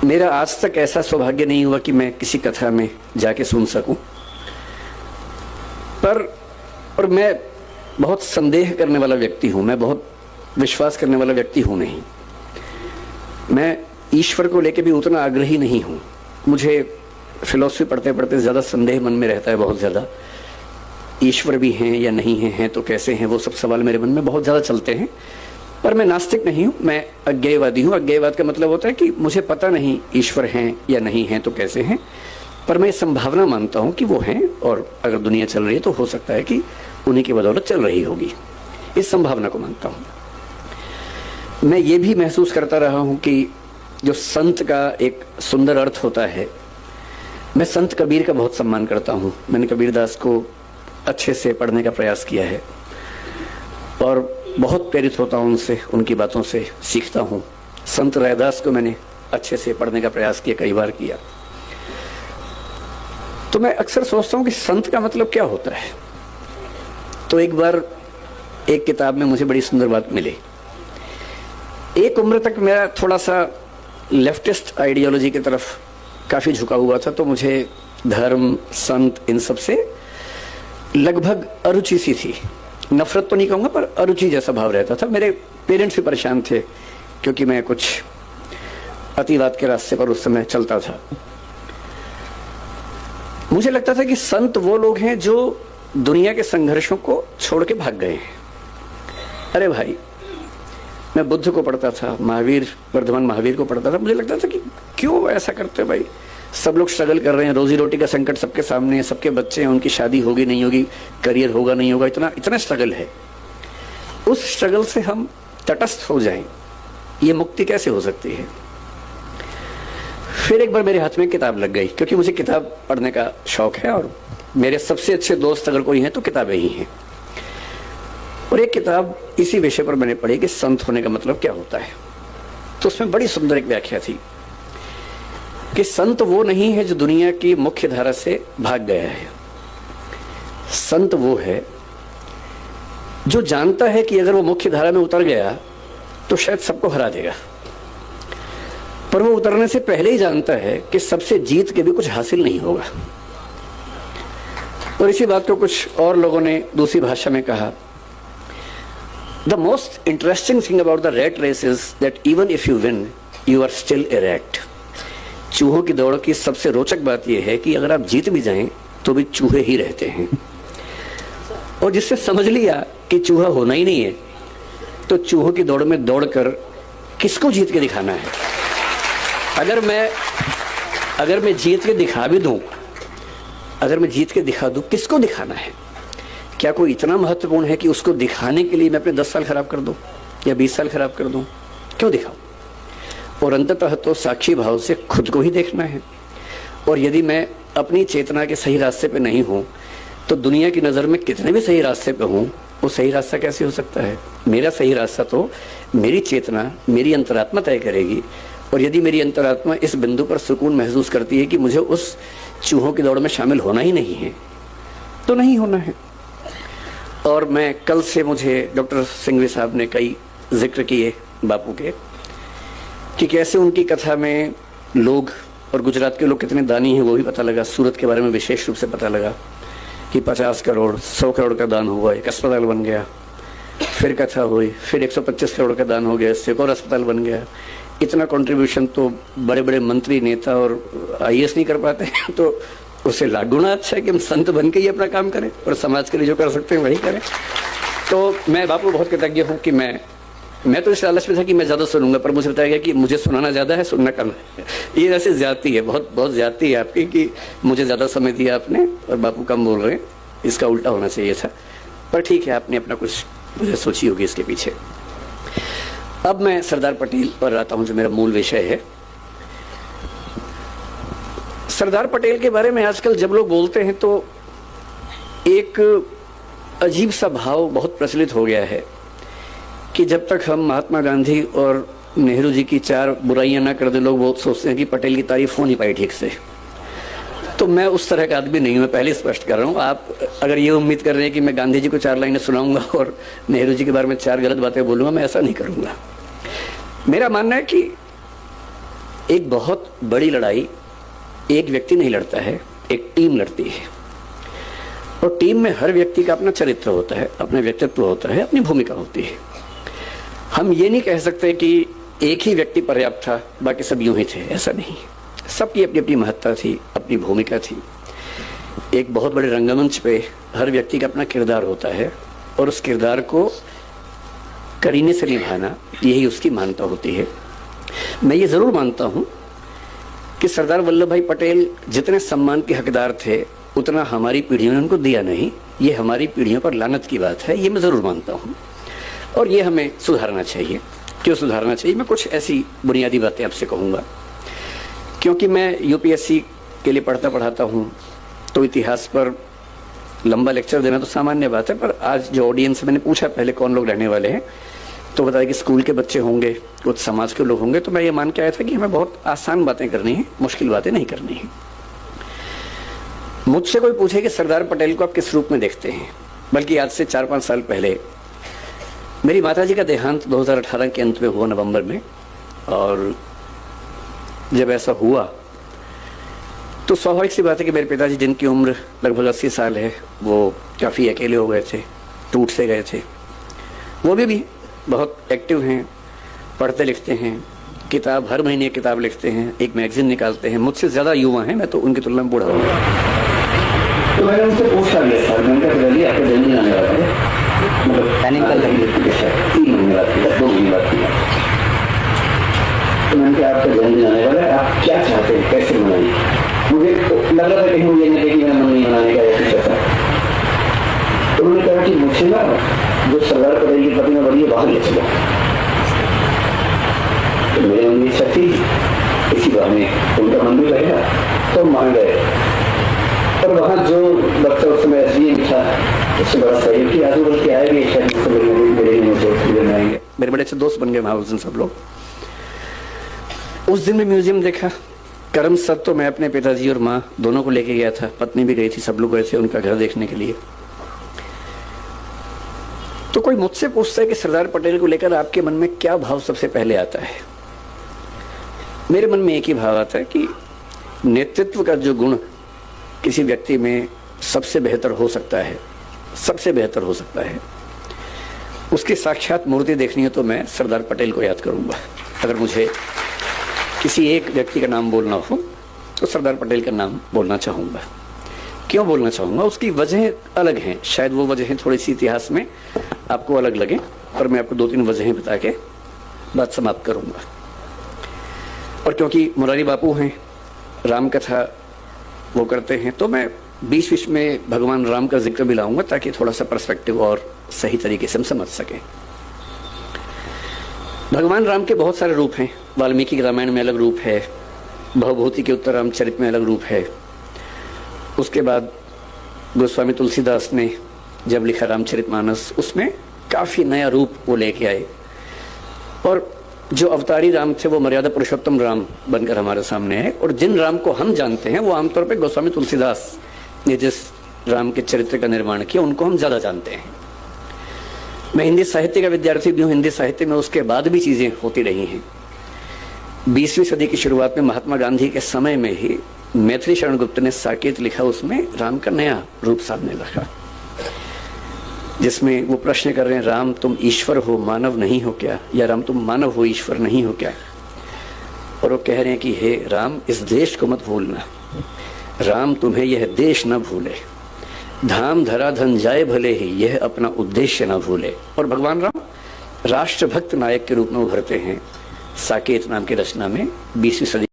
मेरा आज तक ऐसा सौभाग्य नहीं हुआ कि मैं किसी कथा में जाके सुन सकूं, पर मैं बहुत संदेह करने वाला व्यक्ति हूं, मैं बहुत विश्वास करने वाला व्यक्ति हूं नहीं। मैं ईश्वर को लेके भी उतना आग्रही नहीं हूं। मुझे फिलॉसफी पढ़ते पढ़ते ज़्यादा संदेह मन में रहता है, बहुत ज़्यादा। ईश्वर भी हैं या नहीं हैं तो कैसे हैं, वो सब सवाल मेरे मन में बहुत ज़्यादा चलते हैं। पर मैं नास्तिक नहीं हूँ, मैं अज्ञेयवादी हूँ। अज्ञेयवाद का मतलब होता है कि मुझे पता नहीं ईश्वर हैं या नहीं हैं तो कैसे हैं, पर मैं संभावना मानता हूँ कि वो हैं, और अगर दुनिया चल रही है तो हो सकता है कि उन्हीं की बदौलत चल रही होगी। इस संभावना को मानता हूँ। मैं ये भी महसूस करता रहा हूँ कि जो संत का एक सुंदर अर्थ होता है, मैं संत कबीर का बहुत सम्मान करता हूँ। मैंने कबीरदास को अच्छे से पढ़ने का प्रयास किया है और बहुत प्रेरित होता हूँ उनसे, उनकी बातों से सीखता हूँ। संत रैदास को मैंने अच्छे से पढ़ने का प्रयास किया, कई बार किया। तो मैं अक्सर सोचता हूँ कि संत का मतलब क्या होता है। तो एक बार एक किताब में मुझे बड़ी सुंदर बात मिली। एक उम्र तक मेरा थोड़ा सा लेफ्टिस्ट आइडियोलॉजी की तरफ काफी झुका हुआ था, तो मुझे धर्म, संत, इन सब से लगभग अरुचि सी थी। नफरत तो नहीं कहूंगा, पर अरुचि जैसा भाव रहता था। मेरे पेरेंट्स भी परेशान थे क्योंकि मैं कुछ अतिवाद के रास्ते पर उस समय चलता था। मुझे लगता था कि संत वो लोग हैं जो दुनिया के संघर्षों को छोड़ के भाग गए हैं। अरे भाई, मैं बुद्ध को पढ़ता था, महावीर, वर्धमान महावीर को पढ़ता था। मुझे लगता था कि क्यों ऐसा करते भाई, सब लोग स्ट्रगल कर रहे हैं, रोजी रोटी का संकट सबके सामने है, सबके बच्चे हैं, उनकी शादी होगी नहीं होगी, करियर होगा नहीं होगा, इतना इतना स्ट्रगल है। उस स्ट्रगल से हम तटस्थ हो जाएं, ये मुक्ति कैसे हो सकती है। फिर एक बार मेरे हाथ में किताब लग गई, क्योंकि मुझे किताब पढ़ने का शौक है और मेरे सबसे अच्छे दोस्त अगर कोई हैं तो किताबें ही हैं। और एक किताब इसी विषय पर मैंने पढ़ी कि संत होने का मतलब क्या होता है। तो उसमें बड़ी सुंदर एक व्याख्या थी कि संत वो नहीं है जो दुनिया की मुख्य धारा से भाग गया है। संत वो है जो जानता है कि अगर वो मुख्य धारा में उतर गया तो शायद सबको हरा देगा, पर वो उतरने से पहले ही जानता है कि सबसे जीत के भी कुछ हासिल नहीं होगा। और इसी बात को कुछ और लोगों ने दूसरी भाषा में कहा, The most interesting thing about the rat race is that even if you win, you are still a rat. चूहों की दौड़ की सबसे रोचक बात यह है कि अगर आप जीत भी जाएं तो भी चूहे ही रहते हैं। और जिससे समझ लिया कि चूहा होना ही नहीं है, तो चूहों की दौड़ में दौड़कर किसको जीत के दिखाना है। अगर मैं जीत के दिखा भी दूं, अगर मैं जीत के दिखा दूं, किसको दिखाना है। क्या कोई इतना महत्वपूर्ण है कि उसको दिखाने के लिए मैं अपने 10 साल खराब कर दूं या 20 साल खराब कर दूं? क्यों दिखाऊं? और अंततः तो साक्षी भाव से खुद को ही देखना है। और यदि मैं अपनी चेतना के सही रास्ते पे नहीं हूं तो दुनिया की नज़र में कितने भी सही रास्ते पे हूं, वो सही रास्ता कैसे हो सकता है। मेरा सही रास्ता तो मेरी चेतना, मेरी अंतरात्मा तय करेगी। और यदि मेरी अंतरात्मा इस बिंदु पर सुकून महसूस करती है कि मुझे उस चूहों की दौड़ में शामिल होना ही नहीं है, तो नहीं होना है। और मैं कल से, मुझे डॉक्टर सिंघवी साहब ने कई जिक्र किए बापू के, कि कैसे उनकी कथा में लोग, और गुजरात के लोग कितने दानी हैं वो भी पता लगा। सूरत के बारे में विशेष रूप से पता लगा कि 50 करोड़ 100 करोड़ का दान हुआ, एक अस्पताल बन गया। फिर कथा हुई, फिर 125 करोड़ का दान हो गया, इससे एक और अस्पताल बन गया। इतना कंट्रीब्यूशन तो बड़े बड़े मंत्री, नेता और IAS नहीं कर पाते। तो उससे लाख गुना अच्छा है कि हम संत बन के ही अपना काम करें और समाज के लिए जो कर सकते हैं वही करें। तो मैं बापू बहुत कृतज्ञ हूँ कि मैं तो इस लालच में था कि मैं ज़्यादा सुनूंगा, पर मुझे बताया गया कि मुझे सुनाना ज़्यादा है, सुनना कम है। ये वैसे ज्यादती है, बहुत ज्यादती है आपकी कि मुझे ज़्यादा समय दिया आपने और बापू कम बोल रहे हैं। इसका उल्टा होना चाहिए था, पर ठीक है, आपने अपना कुछ मुझे सोची होगी इसके पीछे। अब मैं सरदार पटेल पर आता हूँ, जो मेरा मूल विषय है। सरदार पटेल के बारे में आजकल जब लोग बोलते हैं तो एक अजीब सा भाव बहुत प्रचलित हो गया है कि जब तक हम महात्मा गांधी और नेहरू जी की 4 बुराइयां ना कर दें, लोग बहुत सोचते हैं कि पटेल की तारीफ हो नहीं पाई ठीक से। तो मैं उस तरह का आदमी नहीं हूं, मैं पहले स्पष्ट कर रहा हूं। आप अगर ये उम्मीद कर रहे हैं कि मैं गांधी जी को 4 लाइनें सुनाऊंगा और नेहरू जी के बारे में 4 गलत बातें बोलूंगा, मैं ऐसा नहीं करूंगा। मेरा मानना है कि एक बहुत बड़ी लड़ाई एक व्यक्ति नहीं लड़ता है, एक टीम लड़ती है। और टीम में हर व्यक्ति का अपना चरित्र होता है, अपना व्यक्तित्व होता है, अपनी भूमिका होती है। हम ये नहीं कह सकते कि एक ही व्यक्ति पर्याप्त था, बाकी सब यूं ही थे, ऐसा नहीं। सबकी अपनी अपनी महत्ता थी, अपनी भूमिका थी। एक बहुत बड़े रंगमंच पे हर व्यक्ति का अपना किरदार होता है और उस किरदार को करीने से निभाना, यही उसकी मान्यता होती है। मैं ये जरूर मानता हूं कि सरदार वल्लभ भाई पटेल जितने सम्मान के हकदार थे उतना हमारी पीढ़ियों ने उनको दिया नहीं। ये हमारी पीढ़ियों पर लानत की बात है, ये मैं जरूर मानता हूं और ये हमें सुधारना चाहिए। क्यों सुधारना चाहिए? मैं कुछ ऐसी बुनियादी बातें आपसे कहूंगा। क्योंकि मैं यूपीएससी के लिए पढ़ाता हूं, तो इतिहास पर लंबा लेक्चर देना तो सामान्य बात है, पर आज जो ऑडियंस, मैंने पूछा पहले कौन लोग रहने वाले हैं, तो बताया कि स्कूल के बच्चे होंगे, कुछ समाज के लोग होंगे। तो मैं ये मान के आया था कि हमें बहुत आसान बातें करनी है, मुश्किल बातें नहीं करनी है। मुझसे कोई पूछे कि सरदार पटेल को आप किस रूप में देखते हैं, बल्कि आज से 4-5 साल पहले मेरी माताजी का देहांत 2018 के अंत में हुआ, नवंबर में। और जब ऐसा हुआ तो स्वाभाविक सी बात है कि मेरे पिताजी, जिनकी उम्र लगभग 80 साल है, वो काफ़ी अकेले हो गए थे, टूट से गए थे। वो भी बहुत एक्टिव हैं, पढ़ते लिखते हैं, किताब हर महीने किताब लिखते हैं, एक मैगजीन निकालते हैं। मुझसे ज़्यादा युवा हैं, मैं तो उनकी तुलना में बूढ़ा हूँ। तो मैंने उनसे पूछा लिया सर, मैंने कहा चलिए आपका जन्मदिन आने वाला है, मतलब प्लानिंग कर रही है, 3 महीने बाद किया, 2 महीने बाद किया। तो मैंने कहा आपका जन्मदिन आने वाला है, आप क्या चाहते हैं, कैसे मनाएंगे? मुझे लग रहा था कहीं मुझे नहीं कि मेरा मन नहीं मनाने का, ऐसा ऐसा। तो उन्होंने कहा कि मुझे ना जो सरदार पटेल की प्रतिमा बनी है बाहर ले चलो। तो मेरे मन में इच्छा थी इसी बहाने उनका मन भी रहेगा, तो मान गए। और वहाँ जो बच्चा उस समय एसडीएम था, उससे बड़ा सहयोग किया, आजू बल्कि आएंगे मेरे बड़े अच्छे दोस्त बन गए वहाँ उस दिन सब लोग। उस दिन में म्यूजियम देखा। करम सद तो मैं अपने पिताजी और माँ दोनों को लेके गया था, पत्नी भी गई थी, सब लोग गए थे उनका घर देखने के लिए। तो कोई मुझसे पूछता है कि सरदार पटेल को लेकर आपके मन में क्या भाव सबसे पहले आता है? मेरे मन में एक ही भाव आता है कि नेतृत्व का जो गुण किसी व्यक्ति में सबसे बेहतर हो सकता है, सबसे बेहतर हो सकता है, उसकी साक्षात मूर्ति देखनी है तो मैं सरदार पटेल को याद करूंगा। अगर मुझे किसी एक व्यक्ति का नाम बोलना हो तो सरदार पटेल का नाम बोलना चाहूंगा। क्यों बोलना चाहूंगा? उसकी वजह अलग हैं, शायद वो वजहें थोड़ी सी इतिहास में आपको अलग लगे, पर मैं आपको 2-3 वजहें बता के बात समाप्त करूंगा। और क्योंकि मुरारी बापू हैं, राम कथा वो करते हैं, तो मैं बीच में भगवान राम का जिक्र भी लाऊंगा ताकि थोड़ा सा पर्सपेक्टिव और सही तरीके से हम समझ सकें। भगवान राम के बहुत सारे रूप हैं। वाल्मीकि रामायण में अलग रूप है, भवभूति के उत्तर रामचरित में अलग रूप है। उसके बाद गोस्वामी तुलसीदास ने जब लिखा रामचरितमानस, उसमें काफ़ी नया रूप वो लेके आए। और जो अवतारी राम थे वो मर्यादा पुरुषोत्तम राम बनकर हमारे सामने है। और जिन राम को हम जानते हैं वो आमतौर पे गोस्वामी तुलसीदास ने जिस राम के चरित्र का निर्माण किया उनको हम ज़्यादा जानते हैं। मैं हिंदी साहित्य का विद्यार्थी भी हूँ, हिंदी साहित्य में उसके बाद भी चीज़ें होती रही हैं। 20वीं सदी की शुरुआत में महात्मा गांधी के समय में ही मैथिली शरण गुप्त ने साकेत लिखा, उसमें राम का नया रूप सामने रखा, जिसमें वो प्रश्न कर रहे हैं, राम तुम ईश्वर हो मानव नहीं हो क्या, या राम तुम मानव हो ईश्वर नहीं हो क्या? और वो कह रहे हैं कि हे राम, इस देश को मत भूलना, राम तुम्हें यह देश न भूले, धाम धरा धन जाए भले ही, यह अपना उद्देश्य न भूले। और भगवान राम राष्ट्रभक्त नायक के रूप में उभरते हैं साकेत नाम की रचना में 20वीं सदी